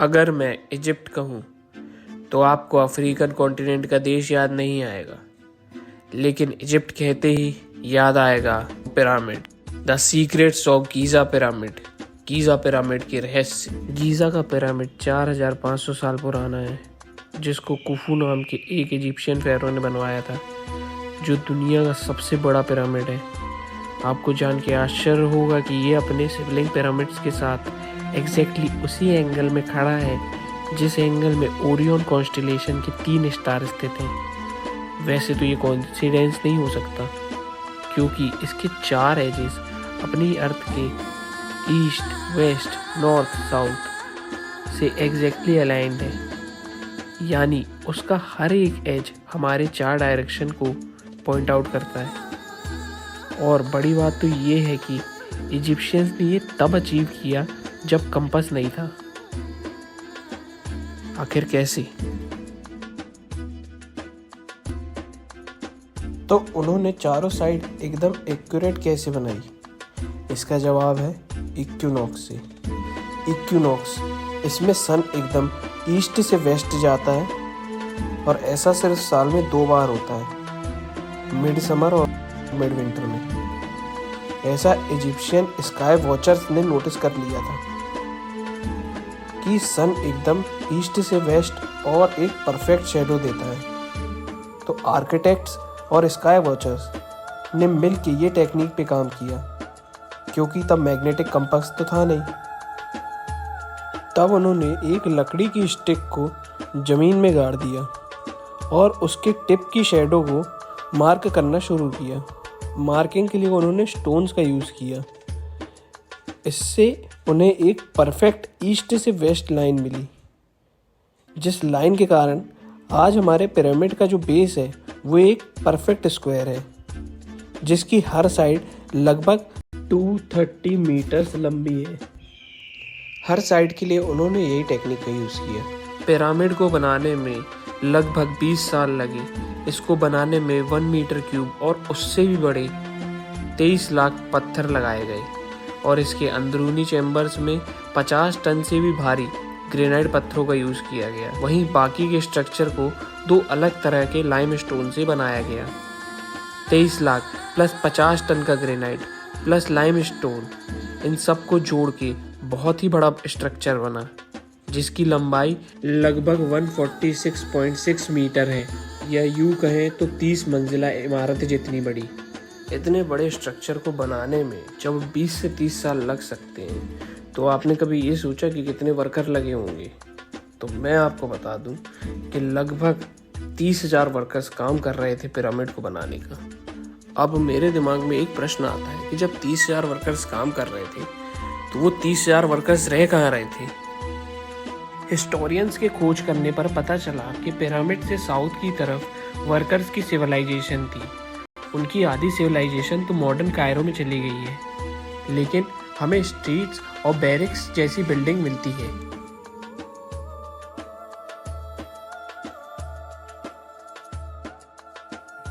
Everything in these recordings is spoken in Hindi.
अगर मैं इजिप्ट कहूँ तो आपको अफ्रीकन कॉन्टिनेंट का देश याद नहीं आएगा, लेकिन इजिप्ट कहते ही याद आएगा pyramid, the secrets of Giza pyramid. Giza pyramid के रहस्य। गीज़ा का पिरामिड 4500 साल पुराना है, जिसको कुफू नाम के एक इजिप्शियन फेरो ने बनवाया था, जो दुनिया का सबसे बड़ा पिरामिड है। आपको जान के आश्चर्य होगा कि ये अपने सिबलिंग पिरामिड्स के साथ एग्जैक्टली उसी एंगल में खड़ा है जिस एंगल में ओरियन कॉन्स्टेलेशन के 3 स्टार स्थित हैं। वैसे तो ये कोइंसिडेंस नहीं हो सकता, क्योंकि इसके 4 एजेस अपनी अर्थ के ईस्ट, वेस्ट, नॉर्थ, साउथ से एग्जैक्टली अलाइंड है। यानी उसका हर एक एज हमारे 4 डायरेक्शन को पॉइंट आउट करता है। और बड़ी बात तो ये है कि इजिप्शियंस ने ये तब अचीव किया जब कंपास नहीं था। आखिर कैसे? तो उन्होंने चारों साइड एकदम एक्यूरेट कैसे बनाई? इसका जवाब है इक्विनॉक्स से। इक्विनॉक्स, इसमें सन एकदम ईस्ट से वेस्ट जाता है और ऐसा सिर्फ साल में 2 बार होता है, मिड समर और मिड विंटर में। ऐसा इजिप्शियन स्काई वॉचर्स ने नोटिस कर लिया था कि सन एकदम ईस्ट से वेस्ट और एक परफेक्ट शेडो देता है। तो आर्किटेक्ट्स और स्काई वॉचर्स ने मिल के ये टेक्निक पे काम किया, क्योंकि तब मैग्नेटिक कंपास तो था नहीं। तब उन्होंने एक लकड़ी की स्टिक को ज़मीन में गाड़ दिया और उसके टिप की शेडो को मार्क करना शुरू किया। मार्किंग के लिए उन्होंने स्टोन्स का यूज़ किया। इससे उन्हें एक परफेक्ट ईस्ट से वेस्ट लाइन मिली, जिस लाइन के कारण आज हमारे पिरामिड का जो बेस है वो एक परफेक्ट स्क्वायर है, जिसकी हर साइड लगभग 230 मीटर्स लंबी है। हर साइड के लिए उन्होंने यही टेक्निक का यूज़ किया। पिरामिड को बनाने में लगभग 20 साल लगे। इसको बनाने में 1 मीटर क्यूब और उससे भी बड़े 23 लाख पत्थर लगाए गए और इसके अंदरूनी चैम्बर्स में 50 टन से भी भारी ग्रेनाइट पत्थरों का यूज़ किया गया। वहीं बाकी के स्ट्रक्चर को 2 अलग तरह के लाइमस्टोन से बनाया गया। 23 लाख प्लस 50 टन का ग्रेनाइट प्लस लाइमस्टोन, इन सब को जोड़ के बहुत ही बड़ा स्ट्रक्चर बना, जिसकी लंबाई लगभग 146.6 मीटर है, या यूँ कहें तो 30 मंजिला इमारत जितनी बड़ी। इतने बड़े स्ट्रक्चर को बनाने में जब 20 से 30 साल लग सकते हैं, तो आपने कभी ये सोचा कि कितने वर्कर लगे होंगे? तो मैं आपको बता दूं कि लगभग 30,000 वर्कर्स काम कर रहे थे पिरामिड को बनाने का। अब मेरे दिमाग में एक प्रश्न आता है कि जब 30,000 वर्कर्स काम कर रहे थे, तो वो 30,000 वर्कर्स रह कहाँ रहे थे? हिस्टोरियंस के खोज करने पर पता चला कि पिरामिड से साउथ की तरफ वर्कर्स की सिविलाइजेशन थी। उनकी आधी सिविलाइजेशन तो मॉडर्न कायरो में चली गई है, लेकिन हमें स्ट्रीट्स और बैरिक्स जैसी बिल्डिंग मिलती है।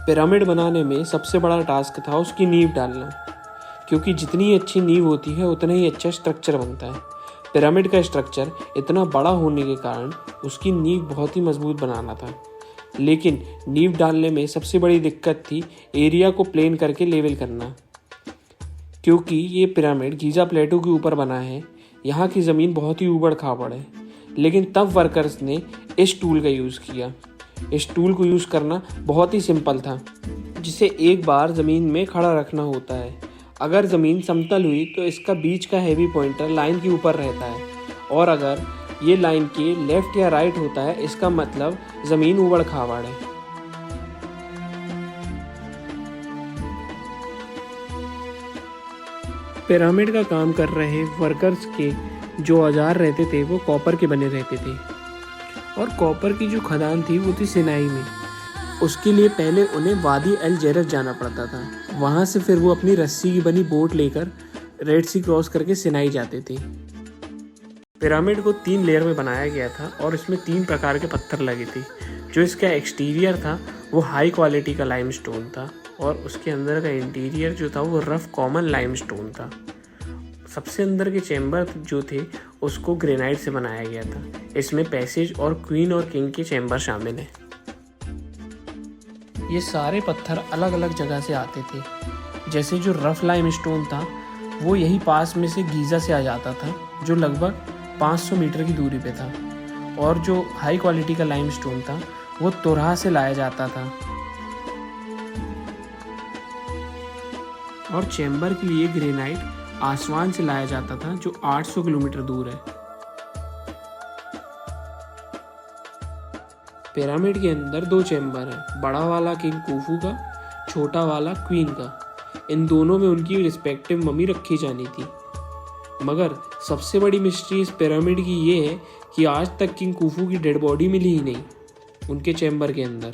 पिरामिड बनाने में सबसे बड़ा टास्क था उसकी नींव डालना, क्योंकि जितनी अच्छी नींव होती है उतना ही अच्छा स्ट्रक्चर बनता है। पिरामिड का स्ट्रक्चर इतना बड़ा होने के कारण उसकी नींव बहुत ही मजबूत बनाना था, लेकिन नींव डालने में सबसे बड़ी दिक्कत थी एरिया को प्लेन करके लेवल करना। क्योंकि ये पिरामिड गीज़ा प्लेटो के ऊपर बना है, यहाँ की ज़मीन बहुत ही ऊबड़ खाबड़ है। लेकिन तब वर्कर्स ने इस टूल का यूज़ किया। इस टूल को यूज़ करना बहुत ही सिंपल था, जिसे एक बार ज़मीन में खड़ा रखना होता है। अगर ज़मीन समतल हुई तो इसका बीच का हैवी पॉइंटर लाइन के ऊपर रहता है, और अगर ये लाइन के लेफ्ट या राइट होता है, इसका मतलब ज़मीन ऊबड़ खाबड़ है। पिरामिड का काम कर रहे वर्कर्स के जो औजार रहते थे वो कॉपर के बने रहते थे, और कॉपर की जो खदान थी वो थी सिनाई में। उसके लिए पहले उन्हें वादी अल जरफ जाना पड़ता था। वहाँ से फिर वो अपनी रस्सी की बनी बोट लेकर रेड सी क्रॉस करके सिनाई जाते थे। पिरामिड को 3 लेयर में बनाया गया था और इसमें 3 प्रकार के पत्थर लगे थे। जो इसका एक्सटीरियर था वो हाई क्वालिटी का लाइमस्टोन था, और उसके अंदर का इंटीरियर जो था वो रफ कॉमन लाइमस्टोन था। सबसे अंदर के चैम्बर जो थे उसको ग्रेनाइट से बनाया गया था। इसमें पैसेज और क्वीन और किंग के चैम्बर शामिल हैं। ये सारे पत्थर अलग अलग जगह से आते थे। जैसे जो रफ लाइम स्टोन था वो यही पास में से गीज़ा से आ जाता था, जो लगभग 500 मीटर की दूरी पे था। और जो हाई क्वालिटी का लाइम स्टोन था वो तुरहा से लाया जाता था। और चैम्बर के लिए ग्रेनाइट आसमान से लाया जाता था, जो 800 किलोमीटर दूर है। पिरामिड के अंदर 2 चैम्बर हैं, बड़ा वाला किंग खूफू का, छोटा वाला क्वीन का। इन दोनों में उनकी रिस्पेक्टिव मम्मी रखी जानी थी। मगर सबसे बड़ी मिस्ट्री इस पिरामिड की ये है कि आज तक किंग खूफू की डेड बॉडी मिली ही नहीं उनके चैम्बर के अंदर।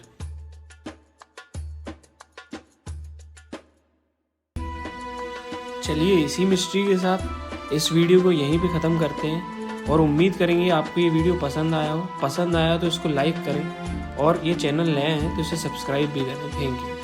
चलिए इसी मिस्ट्री के साथ इस वीडियो को यहीं पे ख़त्म करते हैं और उम्मीद करेंगे आपको ये वीडियो पसंद आया हो। पसंद आया तो इसको लाइक करें और ये चैनल नया है तो इसे सब्सक्राइब भी करें। Thank you.